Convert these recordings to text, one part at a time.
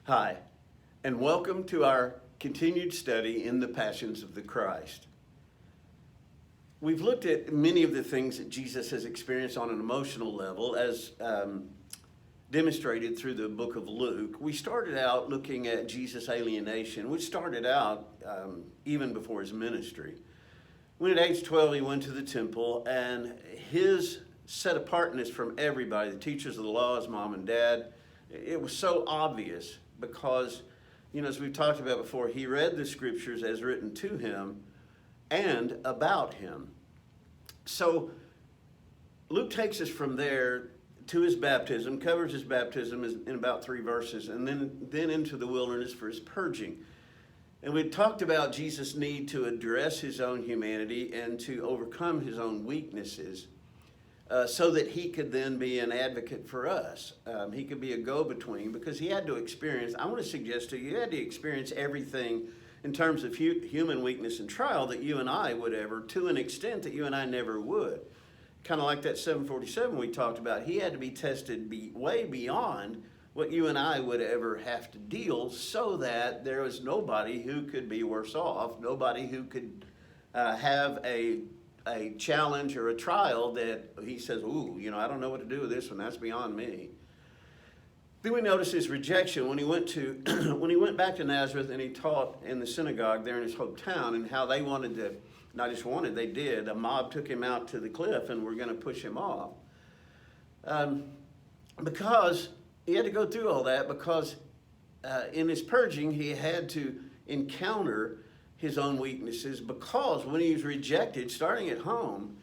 Hi, and welcome to our continued study in the Passions of the Christ. We've looked at many of the things that Jesus has experienced on an emotional level as demonstrated through the book of Luke. We started out looking at Jesus' alienation, which started out even before his ministry. When at age 12 he went to the temple, and his set apartness from everybody, the teachers of the law, his mom and dad, it was so obvious because, as we've talked about before, he read the scriptures as written to him and about him. So Luke takes us from there to his baptism, covers his baptism in about 3 verses, and then into the wilderness for his purging. And we talked about Jesus' need to address his own humanity and to overcome his own weaknesses so that he could then be an advocate for us. He could be a go-between because he had to experience, I want to suggest to you, he had to experience everything in terms of human weakness and trial that you and I would ever, to an extent that you and I never would. Kind of like that 747 we talked about. He had to be tested way beyond what you and I would ever have to deal so that there was nobody who could be worse off, nobody who could have a challenge or a trial that he says, I don't know what to do with this one, that's beyond me. Then we notice his rejection when he went back to Nazareth and he taught in the synagogue there in his hometown, and how they wanted to, not just wanted, they did. A mob took him out to the cliff and were going to push him off. Because he had to go through all that, because in his purging he had to encounter his own weaknesses, because when he was rejected, starting at home,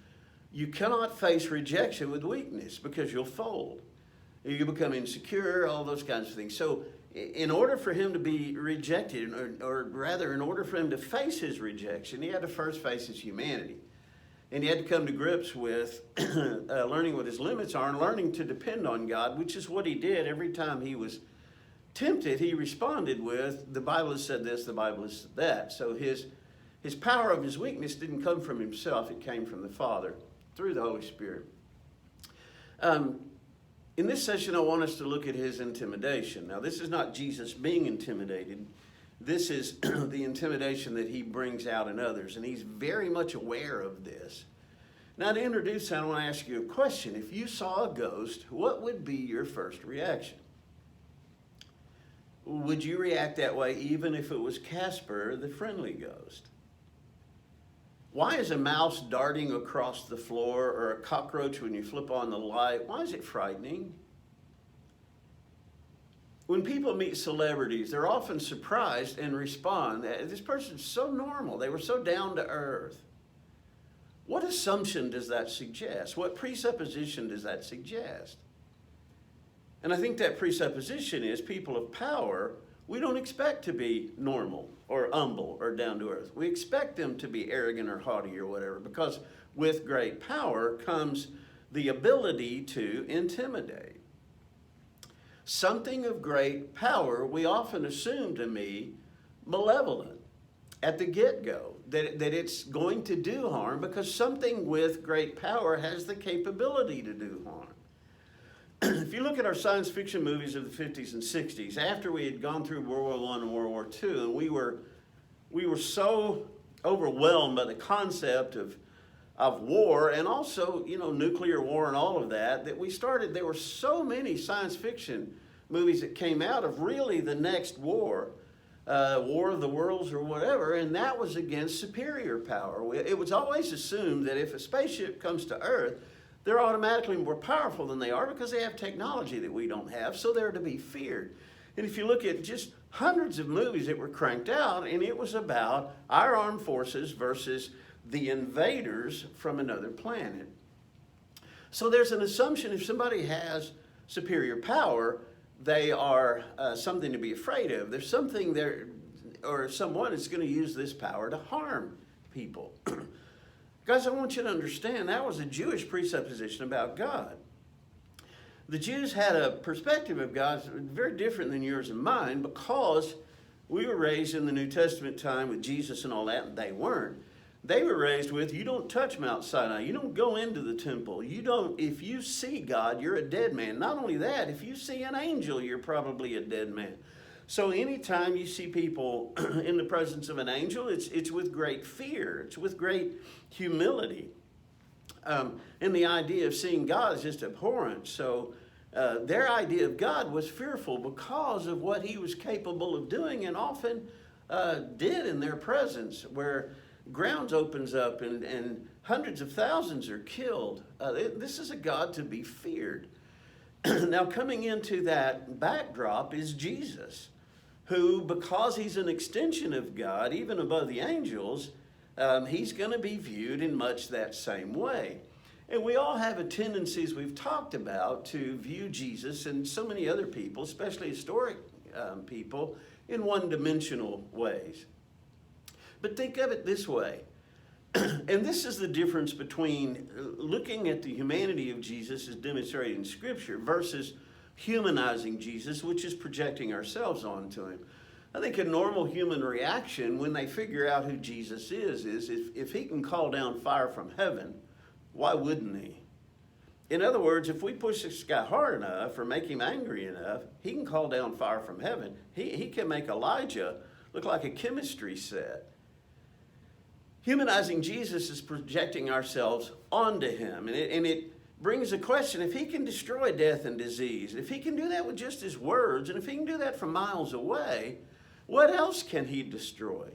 you cannot face rejection with weakness because you'll fold. You become insecure, all those kinds of things. So in order for him to be rejected, or rather in order for him to face his rejection, he had to first face his humanity. And he had to come to grips with learning what his limits are and learning to depend on God, which is what he did every time he was tempted. He responded with, the Bible has said this, the Bible has said that. So his power of his weakness didn't come from himself, it came from the Father through the Holy Spirit. In this session, I want us to look at his intimidation. Now, this is not Jesus being intimidated. This is the intimidation that he brings out in others, and he's very much aware of this. Now, to introduce that, I want to ask you a question. If you saw a ghost, what would be your first reaction? Would you react that way even if it was Casper, the friendly ghost? Why is a mouse darting across the floor, or a cockroach when you flip on the light, why is it frightening? When people meet celebrities, they're often surprised and respond, this person's so normal, they were so down to earth. What assumption does that suggest? What presupposition does that suggest? And I think that presupposition is people of power, we don't expect to be normal or humble or down to earth. We expect them to be arrogant or haughty or whatever, because with great power comes the ability to intimidate. Something of great power, we often assume to be malevolent at the get-go, that it's going to do harm, because something with great power has the capability to do harm. If you look at our science fiction movies of the 50s and 60s, after we had gone through World War I and World War II, and we were so overwhelmed by the concept of war, and also, nuclear war and all of that, that there were so many science fiction movies that came out of really the next war, War of the Worlds or whatever, and that was against superior power. It was always assumed that if a spaceship comes to Earth, they're automatically more powerful than they are because they have technology that we don't have, so they're to be feared. And if you look at just hundreds of movies that were cranked out, and it was about our armed forces versus the invaders from another planet. So there's an assumption if somebody has superior power, they are something to be afraid of. There's something there, or someone is going to use this power to harm people. Guys, I want you to understand that was a Jewish presupposition about God. The Jews had a perspective of God very different than yours and mine, because we were raised in the New Testament time with Jesus and all that, and they weren't. They were raised with, you don't touch Mount Sinai. You don't go into the temple. If you see God, you're a dead man. Not only that, if you see an angel, you're probably a dead man. So anytime you see people in the presence of an angel, it's with great fear. It's with great humility. And the idea of seeing God is just abhorrent. So their idea of God was fearful because of what he was capable of doing, and often did in their presence, where grounds opens up and hundreds of thousands are killed. This is a God to be feared. Now, coming into that backdrop is Jesus, who, because he's an extension of God, even above the angels, he's going to be viewed in much that same way. And we all have a tendency, as we've talked about, to view Jesus and so many other people, especially historic people, in one-dimensional ways. But think of it this way. And this is the difference between looking at the humanity of Jesus as demonstrated in Scripture versus humanizing Jesus, which is projecting ourselves onto him. I think a normal human reaction when they figure out who Jesus is if he can call down fire from heaven, why wouldn't he? In other words, if we push this guy hard enough or make him angry enough, he can call down fire from heaven. He can make Elijah look like a chemistry set. Humanizing Jesus is projecting ourselves onto him. And it brings a question: if he can destroy death and disease, if he can do that with just his words, and if he can do that from miles away, what else can he destroy?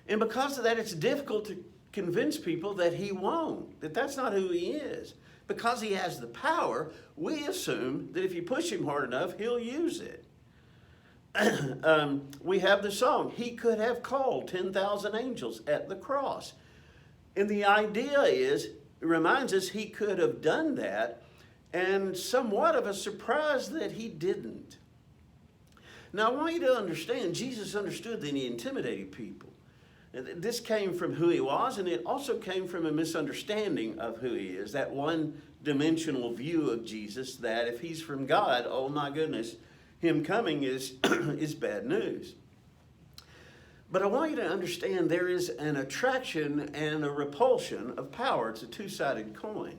And because of that, it's difficult to convince people that he won't, that that's not who he is. Because he has the power, we assume that if you push him hard enough, he'll use it. We have the song, he could have called 10,000 angels at the cross. And the idea is, it reminds us he could have done that, and somewhat of a surprise that he didn't. Now, I want you to understand, Jesus understood that he intimidated people. This came from who he was, and it also came from a misunderstanding of who he is, that one-dimensional view of Jesus, that if he's from God, oh my goodness, him coming is bad news. But I want you to understand there is an attraction and a repulsion of power. It's a two-sided coin.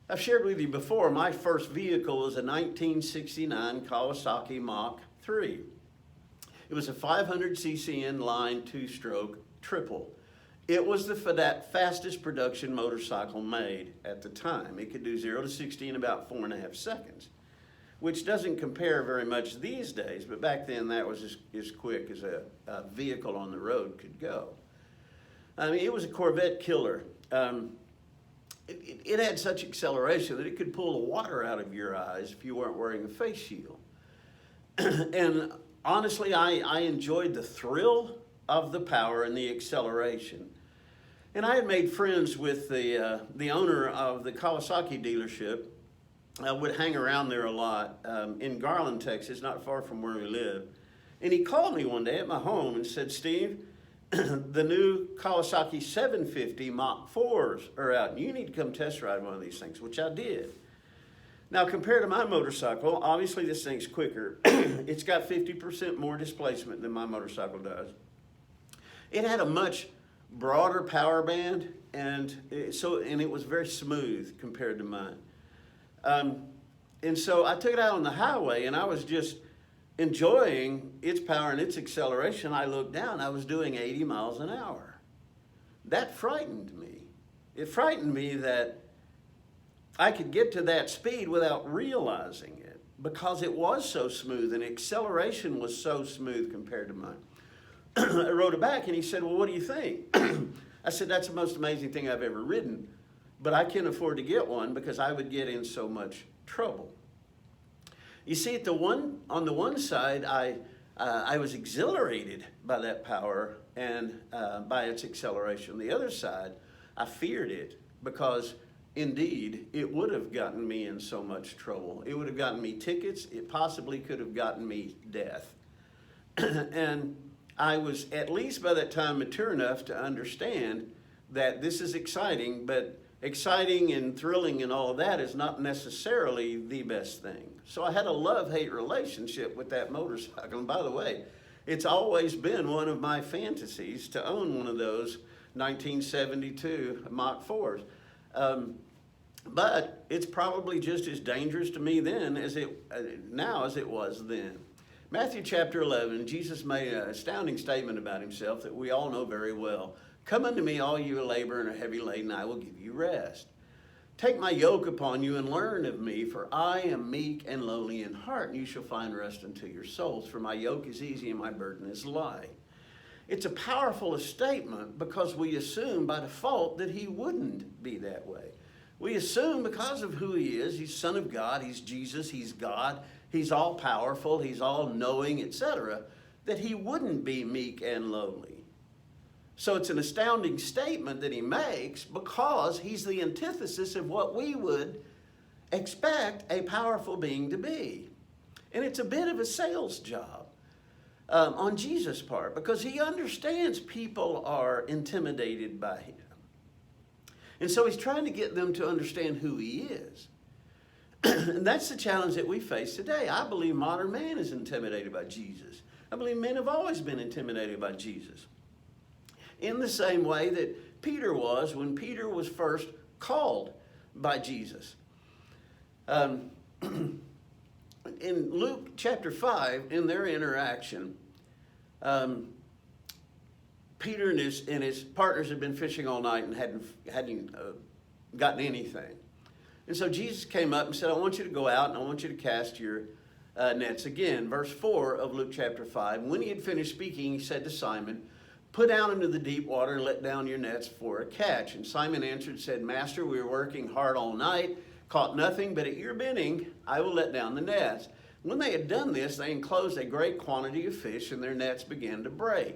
I've shared with you before, my first vehicle was a 1969 Kawasaki Mach 3. It was a 500cc inline two-stroke triple. It was the fastest production motorcycle made at the time. It could do 0 to 60 in about 4.5 seconds, which doesn't compare very much these days, but back then that was as quick as a vehicle on the road could go. I mean, it was a Corvette killer. It had such acceleration that it could pull the water out of your eyes if you weren't wearing a face shield. And honestly, I enjoyed the thrill of the power and the acceleration. And I had made friends with the owner of the Kawasaki dealership. I would hang around there a lot in Garland, Texas, not far from where we live. And he called me one day at my home and said, Steve, the new Kawasaki 750 Mach 4s are out, and you need to come test ride one of these things, which I did. Now, compared to my motorcycle, obviously this thing's quicker. It's got 50% more displacement than my motorcycle does. It had a much broader power band, and it was very smooth compared to mine. And so I took it out on the highway, and I was just enjoying its power and its acceleration. I looked down, I was doing 80 miles an hour. That frightened me. It frightened me that I could get to that speed without realizing it, because it was so smooth and acceleration was so smooth compared to mine. I wrote it back and he said, well, what do you think? I said, that's the most amazing thing I've ever ridden, but I can't afford to get one because I would get in so much trouble. You see, on the one side, I was exhilarated by that power and by its acceleration. The other side, I feared it because indeed, it would have gotten me in so much trouble. It would have gotten me tickets. It possibly could have gotten me death. And I was, at least by that time, mature enough to understand that this is exciting, but exciting and thrilling and all of that is not necessarily the best thing. So I had a love-hate relationship with that motorcycle. And by the way, it's always been one of my fantasies to own one of those 1972 Mach 4s. But it's probably just as dangerous to me then as now as it was then. Matthew chapter 11, Jesus made an astounding statement about himself that we all know very well. Come unto me, all you who labor and are heavy laden, I will give you rest. Take my yoke upon you and learn of me, for I am meek and lowly in heart, and you shall find rest unto your souls. For my yoke is easy and my burden is light. It's a powerful statement because we assume by default that he wouldn't be that way. We assume because of who he is, he's Son of God, he's Jesus, he's God, he's all powerful, he's all knowing, etc., that he wouldn't be meek and lowly. So it's an astounding statement that he makes because he's the antithesis of what we would expect a powerful being to be. And it's a bit of a sales job on Jesus' part because he understands people are intimidated by him. And so he's trying to get them to understand who he is. And that's the challenge that we face today. I believe modern man is intimidated by Jesus. I believe men have always been intimidated by Jesus. In the same way that Peter was when Peter was first called by Jesus. In Luke chapter 5, in their interaction, Peter and his partners had been fishing all night and hadn't gotten anything. And so Jesus came up and said, I want you to go out and I want you to cast your nets again. Verse 4 of Luke chapter 5. When he had finished speaking, he said to Simon, put out into the deep water and let down your nets for a catch. And Simon answered and said, Master, we were working hard all night, caught nothing, but at your bidding I will let down the nets. When they had done this, they enclosed a great quantity of fish, and their nets began to break.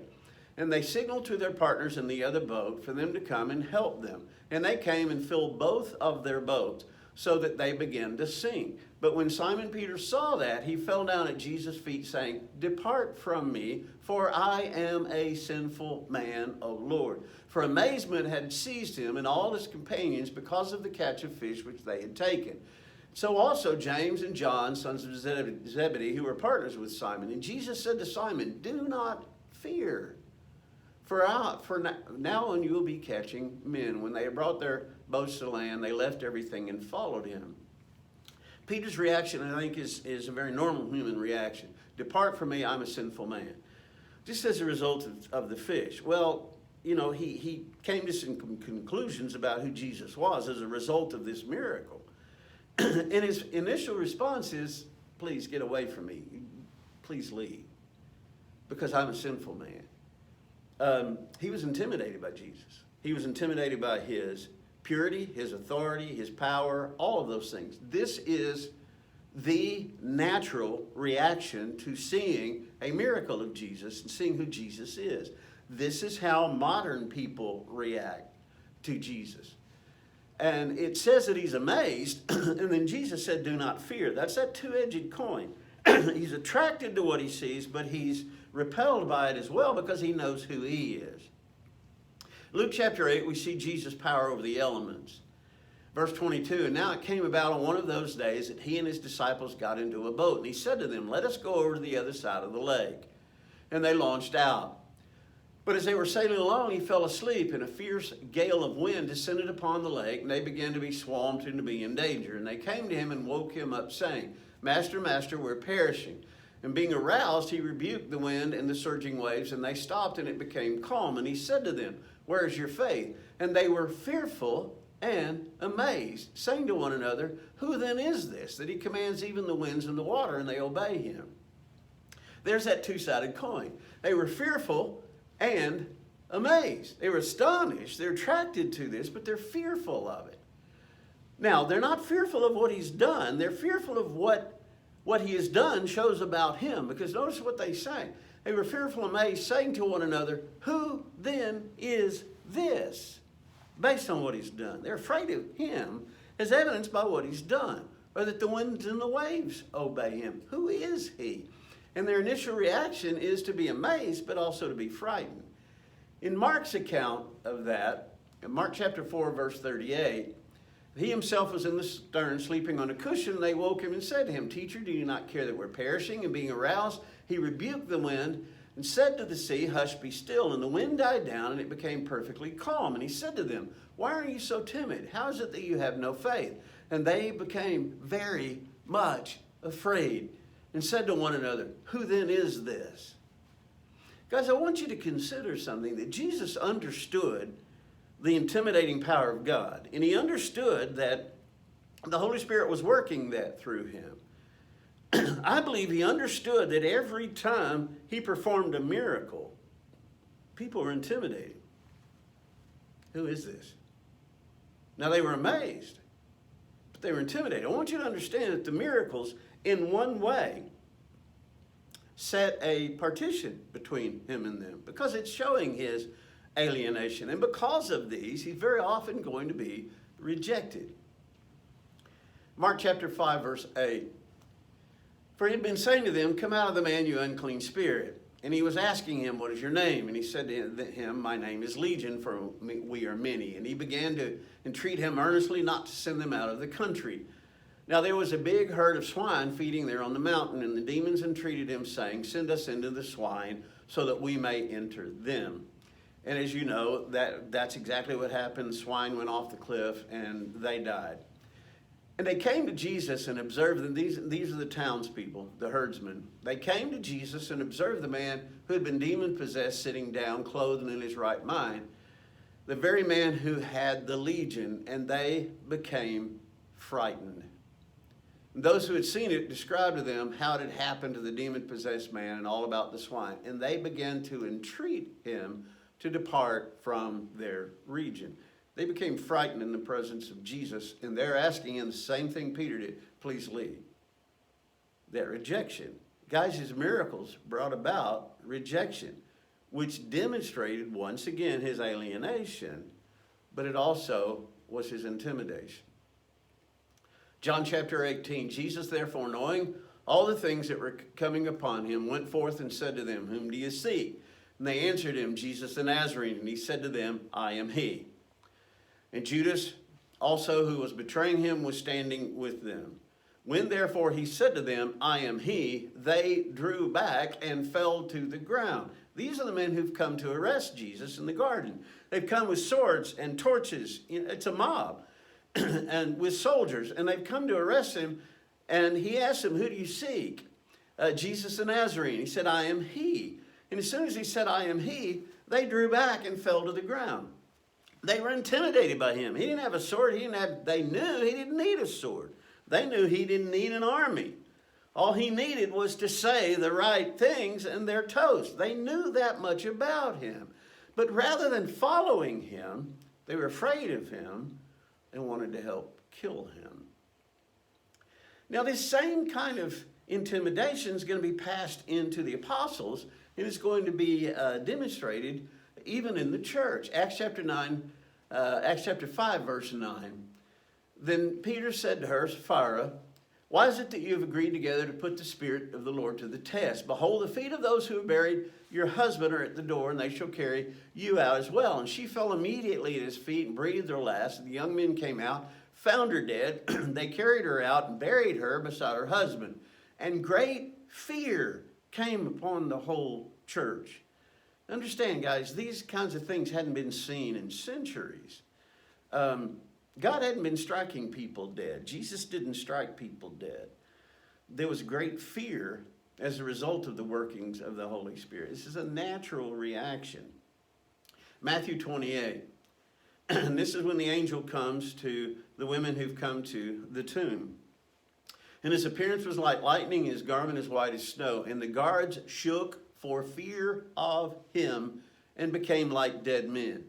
And they signaled to their partners in the other boat for them to come and help them. And they came and filled both of their boats, so that they began to sink. But when Simon Peter saw that, he fell down at Jesus' feet, saying, Depart from me, for I am a sinful man, O Lord. For amazement had seized him and all his companions because of the catch of fish which they had taken. So also James and John, sons of Zebedee, who were partners with Simon. And Jesus said to Simon, Do not fear, for now on you will be catching men. When they had brought their boats to land, they left everything and followed him. Peter's reaction, I think, is a very normal human reaction. Depart from me, I'm a sinful man. Just as a result of the fish. Well, you know, he came to some conclusions about who Jesus was as a result of this miracle. And his initial response is, please get away from me. Please leave. Because I'm a sinful man. He was intimidated by Jesus. He was intimidated by his purity, his authority, his power, all of those things. This is the natural reaction to seeing a miracle of Jesus and seeing who Jesus is. This is how modern people react to Jesus. And it says that he's amazed, and then Jesus said, do not fear. That's that two-edged coin. He's attracted to what he sees, but he's repelled by it as well because he knows who he is. Luke chapter 8, we see Jesus' power over the elements. Verse 22, and now it came about on one of those days that he and his disciples got into a boat. And he said to them, let us go over to the other side of the lake. And they launched out. But as they were sailing along, he fell asleep, and a fierce gale of wind descended upon the lake, and they began to be swamped and to be in danger. And they came to him and woke him up, saying, Master, Master, we're perishing. And being aroused, he rebuked the wind and the surging waves, and they stopped, and it became calm. And he said to them, where is your faith? And they were fearful and amazed, saying to one another, who then is this, that he commands even the winds and the water, and they obey him? There's that two-sided coin. They were fearful and amazed. They were astonished. They're attracted to this, but they're fearful of it. Now, they're not fearful of what he's done. They're fearful of what he has done shows about him. Because notice what they say. They were fearful and amazed, saying to one another, who then is this? Based on what he's done. They're afraid of him as evidenced by what he's done. Or that the winds and the waves obey him. Who is he? And their initial reaction is to be amazed, but also to be frightened. In Mark's account of that, in Mark chapter 4, verse 38, he himself was in the stern, sleeping on a cushion, and they woke him and said to him, Teacher, do you not care that we're perishing? And being aroused, he rebuked the wind and said to the sea, Hush, be still. And the wind died down, and it became perfectly calm. And he said to them, Why are you so timid? How is it that you have no faith? And they became very much afraid. and said to one another, "Who then is this?" Guys, I want you to consider something, that Jesus understood the intimidating power of God. And he understood that the Holy Spirit was working that through him. I believe he understood that every time he performed a miracle, people were intimidated. Who is this? Now they were amazed, but they were intimidated. I want you to understand that the miracles, in one way, set a partition between him and them, because it's showing his alienation. And because of these, he's very often going to be rejected. Mark chapter 5, verse 8. For he had been saying to them, "Come out of the man, you unclean spirit." And he was asking him, "What is your name?" And he said to him, "My name is Legion, for we are many." And he began to entreat him earnestly not to send them out of the country. Now there was a big herd of swine feeding there on the mountain, and the demons entreated him, saying, "Send us into the swine, so that we may enter them." And as you know, that's exactly what happened. Swine went off the cliff, and they died. And they came to Jesus and observed them. These are the townspeople, the herdsmen. They came to Jesus and observed the man who had been demon-possessed sitting down, clothed and in his right mind, the very man who had the legion, and they became frightened. And those who had seen it described to them how it had happened to the demon-possessed man and all about the swine. And they began to entreat him to depart from their region. They became frightened in the presence of Jesus, and they're asking him the same thing Peter did: "Please leave." That rejection. Guys, his miracles brought about rejection, which demonstrated once again his alienation, but it also was his intimidation. John chapter 18, Jesus therefore, knowing all the things that were coming upon him, went forth and said to them, "Whom do you seek?" And they answered him, "Jesus the Nazarene." And he said to them, "I am he." And Judas also, who was betraying him, was standing with them. When therefore he said to them, "I am he," they drew back and fell to the ground. These are the men who've come to arrest Jesus in the garden. They've come with swords and torches. It's a mob. And with soldiers. And they've come to arrest him. And he asked them, "Who do you seek?" Jesus the Nazarene. He said, "I am he." And as soon as he said, "I am he," they drew back and fell to the ground. They were intimidated by him. He didn't have a sword. They knew he didn't need a sword. They knew he didn't need an army. All he needed was to say the right things and they're toast. They knew that much about him. But rather than following him, they were afraid of him and wanted to help kill him. Now this same kind of intimidation is going to be passed into the apostles, and it's going to be demonstrated even in the church. Acts chapter 5, verse 9. Then Peter said to her, "Sapphira, why is it that you have agreed together to put the Spirit of the Lord to the test? Behold, the feet of those who have buried your husband are at the door, and they shall carry you out as well." And she fell immediately at his feet and breathed her last. The young men came out, found her dead. They carried her out and buried her beside her husband. And great fear came upon the whole church. Understand, guys, these kinds of things hadn't been seen in centuries. God hadn't been striking people dead. Jesus didn't strike people dead. There was great fear as a result of the workings of the Holy Spirit. This is a natural reaction. Matthew 28. And this is when the angel comes to the women who've come to the tomb. And his appearance was like lightning, his garment as white as snow. And the guards shook for fear of him and became like dead men.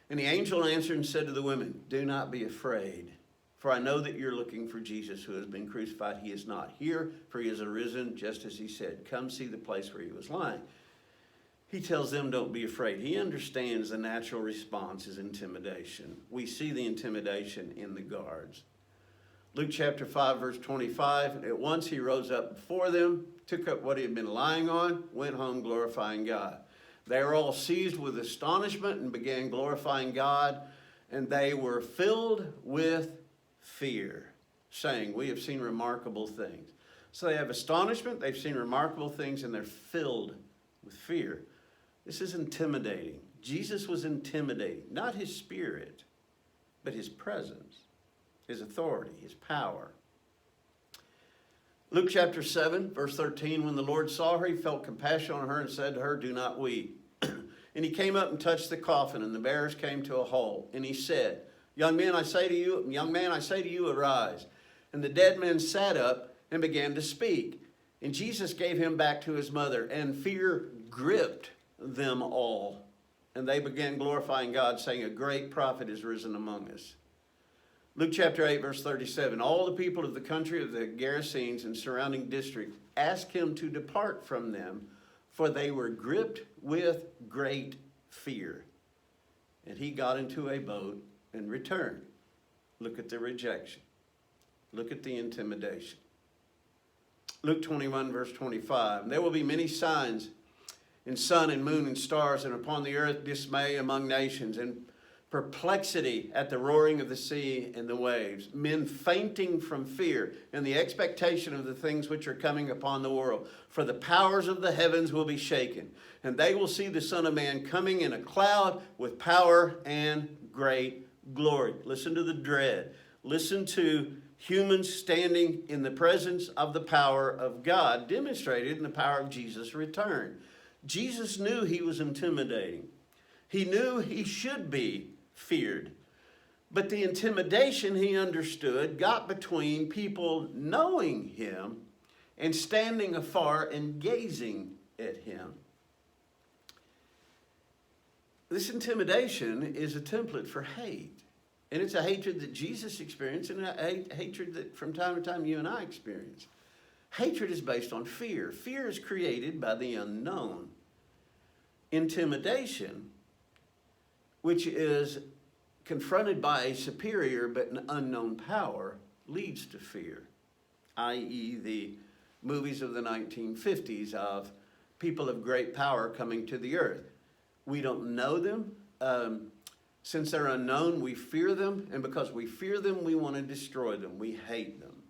And the angel answered and said to the women, "Do not be afraid, for I know that you're looking for Jesus who has been crucified. He is not here, for he is arisen just as he said. Come see the place where he was lying." He tells them, don't be afraid. He understands the natural response is intimidation. We see the intimidation in the guards. Luke chapter 5, verse 25, at once he rose up before them, took up what he had been lying on, went home glorifying God. They were all seized with astonishment and began glorifying God, and they were filled with fear, saying, "We have seen remarkable things." So they have astonishment, they've seen remarkable things, and they're filled with fear. This is intimidating. Jesus was intimidating, not his spirit, but his presence, his authority, his power. Luke chapter 7, verse 13, when the Lord saw her, he felt compassion on her and said to her, do not weep. And he came up and touched the coffin, and the bearers came to a halt. And he said, young man, I say to you, arise. And the dead man sat up and began to speak. And Jesus gave him back to his mother, and fear gripped them all. And they began glorifying God, saying, a great prophet is risen among us. Luke chapter 8, verse 37, all the people of the country of the Gerasenes and surrounding district asked him to depart from them, for they were gripped with great fear. And he got into a boat and returned. Look at the rejection. Look at the intimidation. Luke 21, verse 25, there will be many signs in sun and moon and stars, and upon the earth dismay among nations, and perplexity at the roaring of the sea and the waves, men fainting from fear and the expectation of the things which are coming upon the world. For the powers of the heavens will be shaken, and they will see the Son of Man coming in a cloud with power and great glory. Listen to the dread. Listen to humans standing in the presence of the power of God, demonstrated in the power of Jesus' return. Jesus knew he was intimidating. He knew he should be feared. But the intimidation, he understood, got between people knowing him and standing afar and gazing at him. This intimidation is a template for hate. And it's a hatred that Jesus experienced, and a hatred that from time to time you and I experience. Hatred is based on fear. Fear is created by the unknown. Intimidation, which is confronted by a superior but an unknown power, leads to fear, i.e. the movies of the 1950s of people of great power coming to the earth. We don't know them. Since they're unknown, we fear them, and because we fear them, we want to destroy them. We hate them.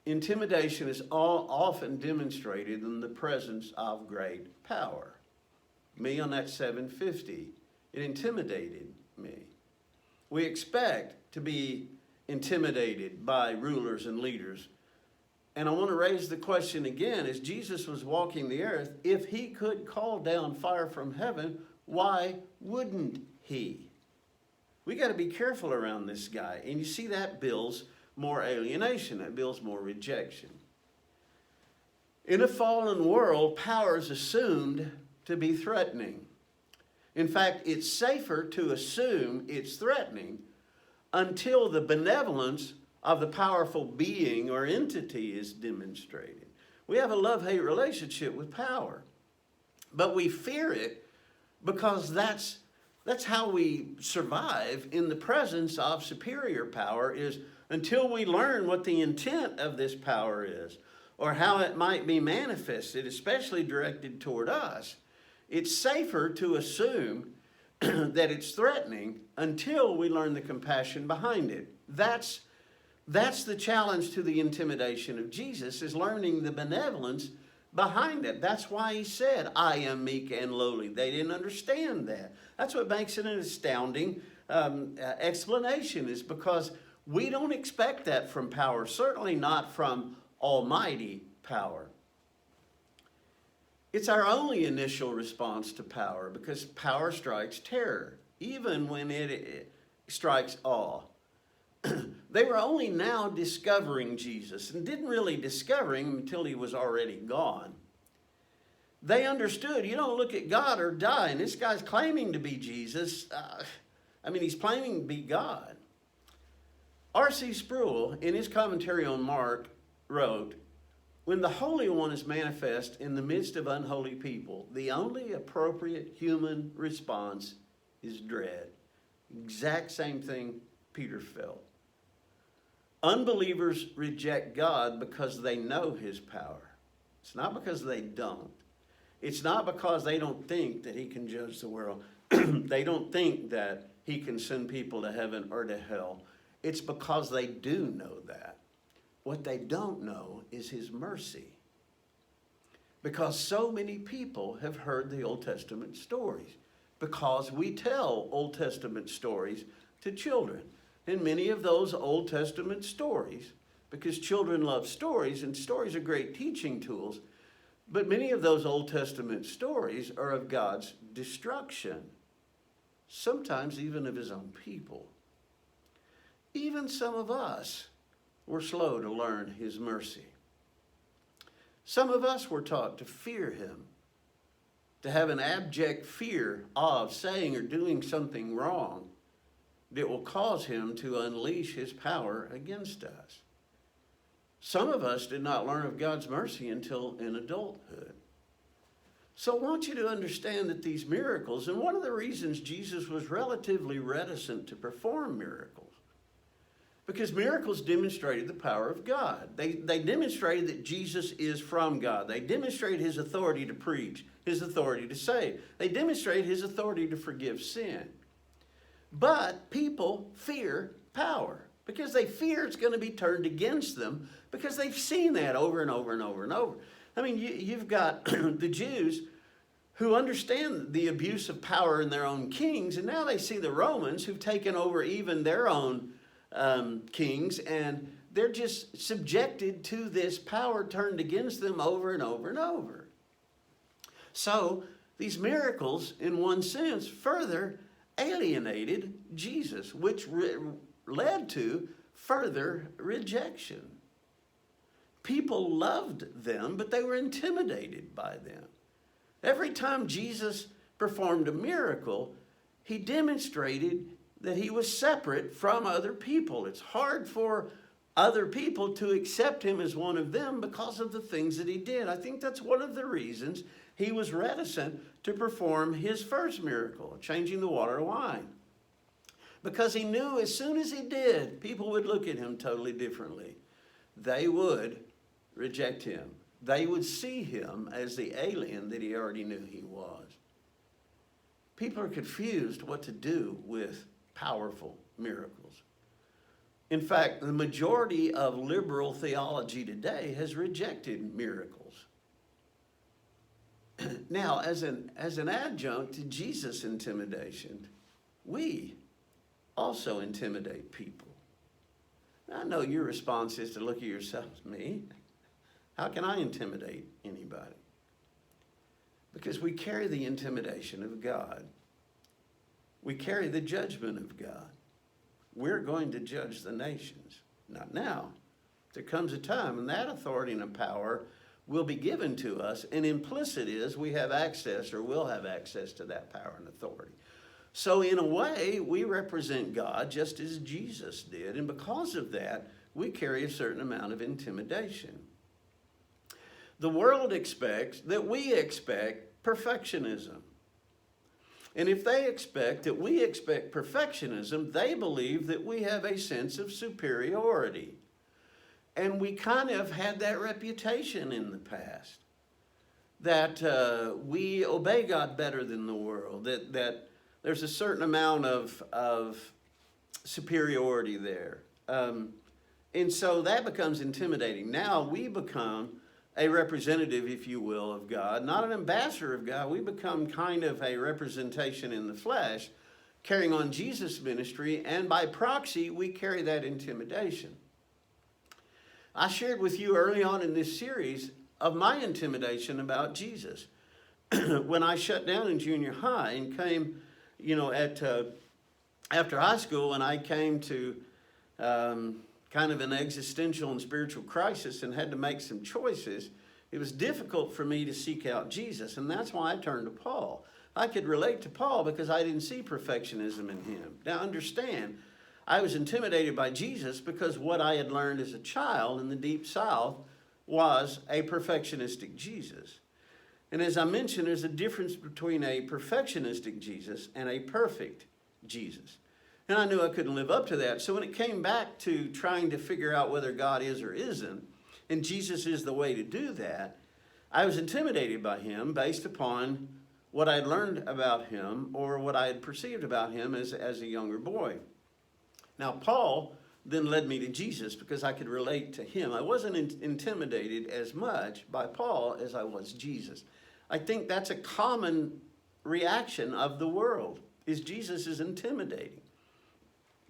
Intimidation is often demonstrated in the presence of great power. Me on that 750, it intimidated me. We expect to be intimidated by rulers and leaders. And I want to raise the question again, as Jesus was walking the earth, if he could call down fire from heaven, why wouldn't he? We got to be careful around this guy. And you see, that builds more alienation. That builds more rejection. In a fallen world, power is assumed to be threatening. In fact, it's safer to assume it's threatening until the benevolence of the powerful being or entity is demonstrated. We have a love-hate relationship with power, but we fear it because that's how we survive in the presence of superior power, is until we learn what the intent of this power is or how it might be manifested, especially directed toward us. It's safer to assume that it's threatening until we learn the compassion behind it. That's the challenge to the intimidation of Jesus, is learning the benevolence behind it. That's why he said, I am meek and lowly. They didn't understand that. That's what makes it an astounding explanation, is because we don't expect that from power, certainly not from almighty power. It's our only initial response to power, because power strikes terror, even when it strikes awe. They were only now discovering Jesus, and didn't really discover him until he was already gone. They understood, you don't look at God or die, and this guy's claiming to be Jesus. He's claiming to be God. R.C. Sproul, in his commentary on Mark, wrote, when the Holy One is manifest in the midst of unholy people, the only appropriate human response is dread. Exact same thing Peter felt. Unbelievers reject God because they know his power. It's not because they don't. It's not because they don't think that he can judge the world. They don't think that he can send people to heaven or to hell. It's because they do know that. What they don't know is his mercy. Because so many people have heard the Old Testament stories. Because we tell Old Testament stories to children. And many of those Old Testament stories because children love stories, and stories are great teaching tools. But many of those Old Testament stories are of God's destruction, sometimes even of his own people. Even some of us were slow to learn his mercy. Some of us were taught to fear him, to have an abject fear of saying or doing something wrong that will cause him to unleash his power against us. Some of us did not learn of God's mercy until in adulthood. So I want you to understand that these miracles, and one of the reasons Jesus was relatively reticent to perform miracles, because miracles demonstrated the power of God. They demonstrated that Jesus is from God. They demonstrated his authority to preach, his authority to save. They demonstrated his authority to forgive sin. But people fear power, because they fear it's going to be turned against them, because they've seen that over and over and over and over. I mean, you've got the Jews who understand the abuse of power in their own kings, and now they see the Romans who've taken over even their own kings, and they're just subjected to this power turned against them over and over and over. So these miracles, in one sense, further alienated Jesus, which led to further rejection. People loved them, but they were intimidated by them. Every time Jesus performed a miracle, he demonstrated that he was separate from other people. It's hard for other people to accept him as one of them because of the things that he did. I think that's one of the reasons he was reticent to perform his first miracle, changing the water to wine. Because he knew as soon as he did, people would look at him totally differently. They would reject him. They would see him as the alien that he already knew he was. People are confused what to do with powerful miracles. In fact, the majority of liberal theology today has rejected miracles. Now, as an adjunct to Jesus' intimidation, we also intimidate people. I know your response is to look at yourself, me. How can I intimidate anybody? Because we carry the intimidation of God. We carry the judgment of God. We're going to judge the nations. Not now. There comes a time when that authority and power will be given to us, and implicit is we have access or will have access to that power and authority. So in a way, we represent God just as Jesus did, and because of that, we carry a certain amount of intimidation. The world expects that we expect perfectionism. And if they expect that we expect perfectionism, they believe that we have a sense of superiority. And we kind of had that reputation in the past, that we obey God better than the world, that there's a certain amount of superiority there. And so that becomes intimidating. Now we become a representative, if you will, of God, not an ambassador of God. We become kind of a representation in the flesh, carrying on Jesus' ministry, and by proxy, we carry that intimidation. I shared with you early on in this series of my intimidation about Jesus. When I shut down in junior high and came, after high school, and I came to kind of an existential and spiritual crisis and had to make some choices, it was difficult for me to seek out Jesus, and that's why I turned to Paul. I could relate to Paul because I didn't see perfectionism in him. Now understand, I was intimidated by Jesus because what I had learned as a child in the Deep South was a perfectionistic Jesus. And as I mentioned, there's a difference between a perfectionistic Jesus and a perfect Jesus. And I knew I couldn't live up to that. So when it came back to trying to figure out whether God is or isn't, and Jesus is the way to do that, I was intimidated by him based upon what I had learned about him or what I had perceived about him as a younger boy. Now, Paul then led me to Jesus because I could relate to him. I wasn't intimidated as much by Paul as I was Jesus. I think that's a common reaction of the world, is Jesus is intimidating.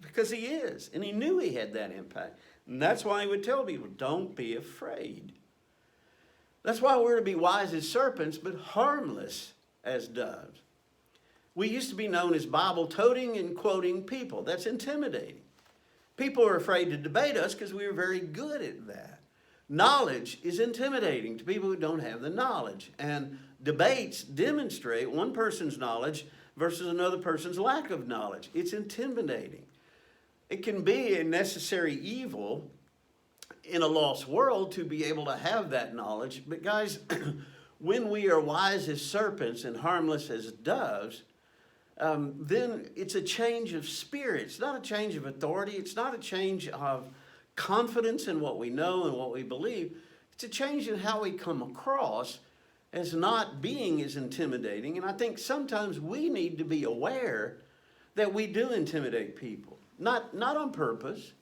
Because he is, and he knew he had that impact. And that's why he would tell people, don't be afraid. That's why we're to be wise as serpents, but harmless as doves. We used to be known as Bible-toting and quoting people. That's intimidating. People are afraid to debate us because we were very good at that. Knowledge is intimidating to people who don't have the knowledge. And debates demonstrate one person's knowledge versus another person's lack of knowledge. It's intimidating. It can be a necessary evil in a lost world to be able to have that knowledge. But guys, when we are wise as serpents and harmless as doves, then it's a change of spirit. It's not a change of authority. It's not a change of confidence in what we know and what we believe. It's a change in how we come across as not being as intimidating. And I think sometimes we need to be aware that we do intimidate people. Not on purpose,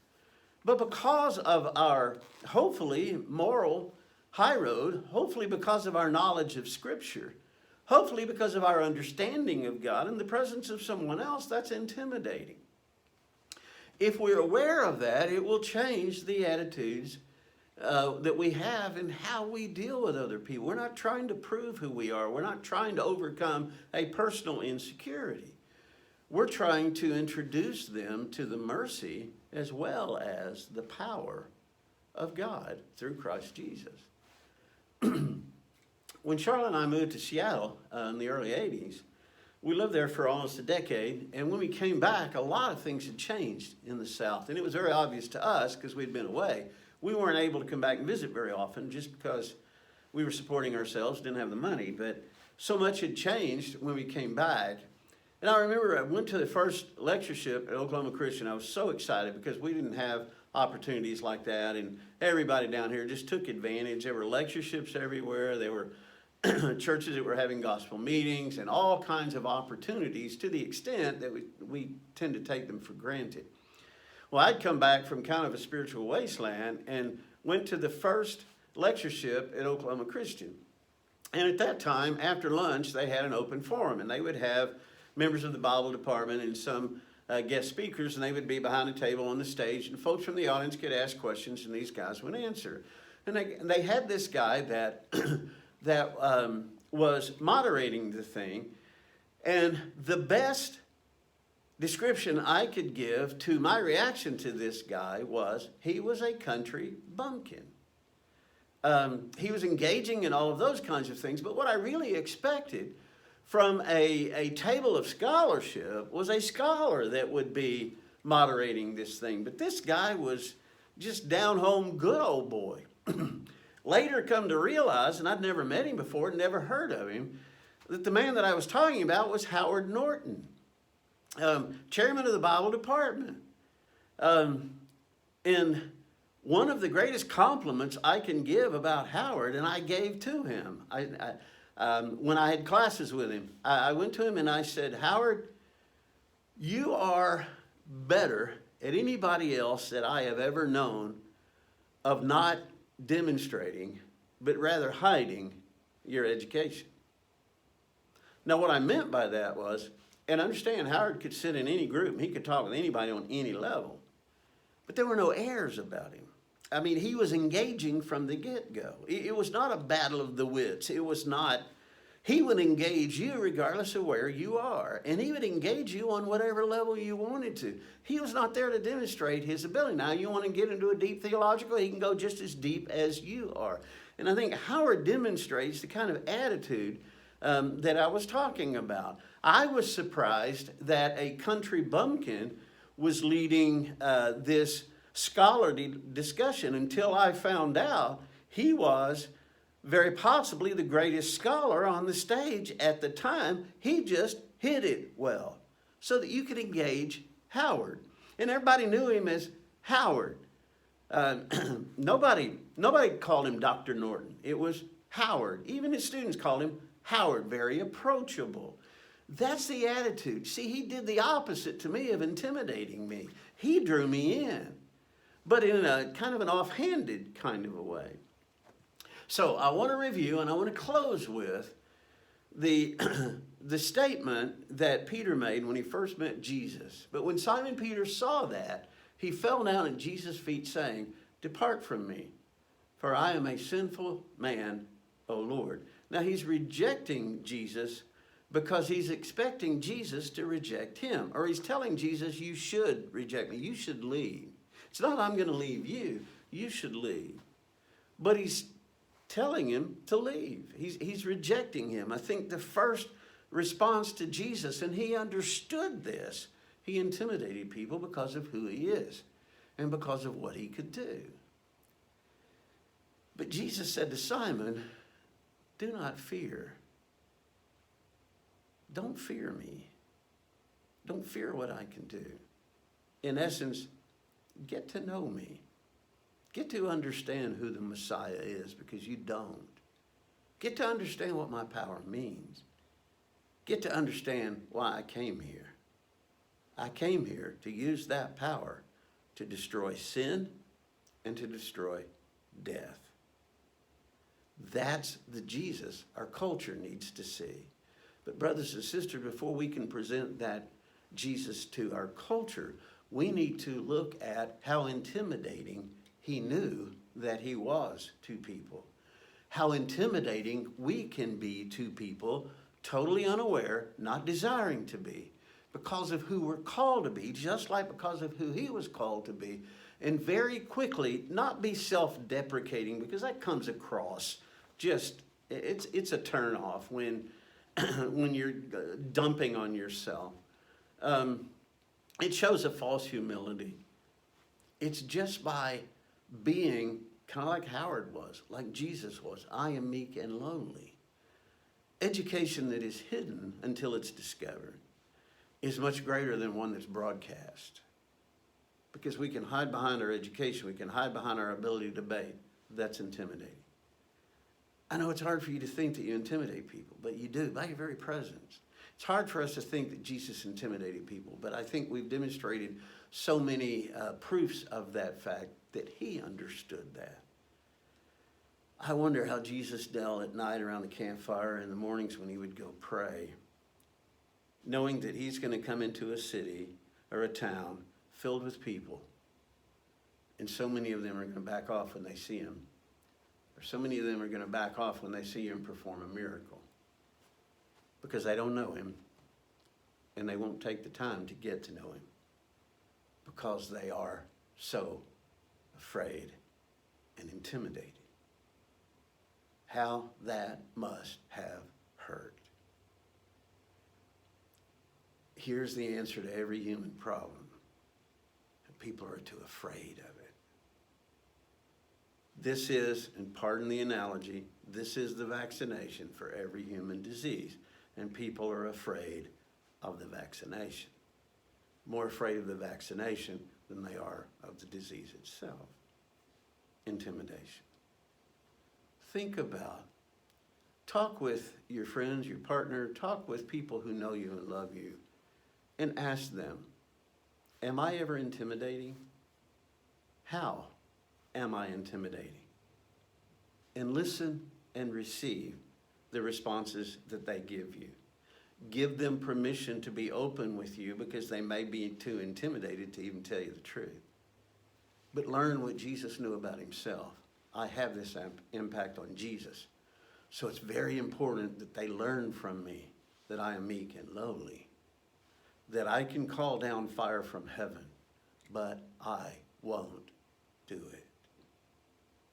but because of our, hopefully, moral high road, hopefully because of our knowledge of Scripture, hopefully because of our understanding of God in the presence of someone else, that's intimidating. If we're aware of that, it will change the attitudes that we have and how we deal with other people. We're not trying to prove who we are. We're not trying to overcome a personal insecurity. We're trying to introduce them to the mercy as well as the power of God through Christ Jesus. When Charlotte and I moved to Seattle in the early 80s, we lived there for almost a decade, and when we came back, a lot of things had changed in the South, and it was very obvious to us because we'd been away. We weren't able to come back and visit very often just because we were supporting ourselves, didn't have the money, but so much had changed when we came back. And I remember I went to the first lectureship at Oklahoma Christian. I was so excited because we didn't have opportunities like that, and everybody down here just took advantage. There were lectureships everywhere. There were churches that were having gospel meetings and all kinds of opportunities to the extent that we tend to take them for granted. Well, I'd come back from kind of a spiritual wasteland and went to the first lectureship at Oklahoma Christian. And at that time, after lunch, they had an open forum, and they would have members of the Bible department and some guest speakers, and they would be behind a table on the stage, and folks from the audience could ask questions, and these guys would answer. And they had this guy that was moderating the thing, and the best description I could give to my reaction to this guy was he was a country bumpkin. He was engaging in all of those kinds of things, but what I really expected from a table of scholarship was a scholar that would be moderating this thing. But this guy was just down-home good old boy. Later come to realize, and I'd never met him before, never heard of him, that the man that I was talking about was Howard Norton, chairman of the Bible department. And one of the greatest compliments I can give about Howard, and I gave to him, when I had classes with him, I went to him and I said, Howard, you are better at anybody else that I have ever known of not demonstrating, but rather hiding your education. Now, what I meant by that was, and understand, Howard could sit in any group and he could talk with anybody on any level, but there were no airs about him. I mean, he was engaging from the get-go. It was not a battle of the wits. It was not, he would engage you regardless of where you are. And he would engage you on whatever level you wanted to. He was not there to demonstrate his ability. Now, you want to get into a deep theological, he can go just as deep as you are. And I think Howard demonstrates the kind of attitude that I was talking about. I was surprised that a country bumpkin was leading this scholarly discussion until I found out he was very possibly the greatest scholar on the stage at the time. He just hit it well so that you could engage Howard. And everybody knew him as Howard. Nobody called him Dr. Norton. It was Howard. Even his students called him Howard, very approachable. That's the attitude. See, he did the opposite to me of intimidating me. He drew me in, but in a kind of an offhanded kind of a way. So I want to review, and I want to close with the statement that Peter made when he first met Jesus. But when Simon Peter saw that, He fell down at Jesus' feet saying, "Depart from me, for I am a sinful man, O Lord." Now he's rejecting Jesus because he's expecting Jesus to reject him. Or he's telling Jesus, you should reject me. You should leave. It's not I'm going to leave you. You should leave. But he's telling him to leave. He's rejecting him. I think the first response to Jesus, and he understood this, he intimidated people because of who he is and because of what he could do. But Jesus said to Simon, "Do not fear. Don't fear me. Don't fear what I can do." In essence, get to know me. Get to understand who the Messiah is, because you don't. Get to understand what my power means. Get to understand why I came here. I came here to use that power to destroy sin and to destroy death. That's the Jesus our culture needs to see. But brothers and sisters, before we can present that Jesus to our culture, we need to look at how intimidating he knew that he was to people. How intimidating we can be to people, totally unaware, not desiring to be, because of who we're called to be, just like because of who he was called to be. And very quickly, not be self-deprecating, because that comes across just, it's a turn off when you're dumping on yourself. It shows a false humility. It's just by being kind of like Howard was, like Jesus was. I am meek and lowly. Education that is hidden until it's discovered is much greater than one that's broadcast. Because we can hide behind our education, we can hide behind our ability to debate. That's intimidating. I know it's hard for you to think that you intimidate people, but you do, by your very presence. It's hard for us to think that Jesus intimidated people, but I think we've demonstrated so many proofs of that fact that he understood that. I wonder how Jesus dealt at night around the campfire, in the mornings when he would go pray, knowing that he's going to come into a city or a town filled with people, and so many of them are going to back off when they see him. Or so many of them are going to back off when they see him perform a miracle, because they don't know him, and they won't take the time to get to know him, because they are so afraid and intimidated. How that must have hurt. Here's the answer to every human problem. People are too afraid of it. This is, and pardon the analogy, this is the vaccination for every human disease. And people are afraid of the vaccination. More afraid of the vaccination than they are of the disease itself. Intimidation. Think about, talk with your friends, your partner, talk with people who know you and love you, and ask them, am I ever intimidating? How am I intimidating? And listen and receive the responses that they give you. Give them permission to be open with you, because they may be too intimidated to even tell you the truth. But learn what Jesus knew about himself. I have this impact on Jesus. So it's very important that they learn from me that I am meek and lowly, that I can call down fire from heaven, but I won't do it,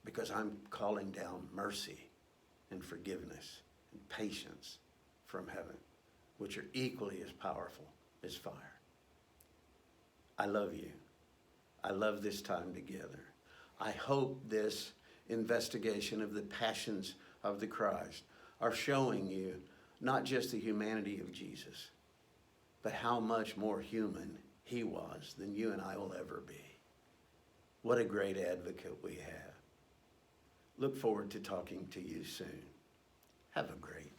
because I'm calling down mercy and forgiveness and patience from heaven, which are equally as powerful as fire. I love you. I love this time together. I hope this investigation of the passions of the Christ are showing you not just the humanity of Jesus, but how much more human he was than you and I will ever be. What a great advocate we have. Look forward to talking to you soon. Have a great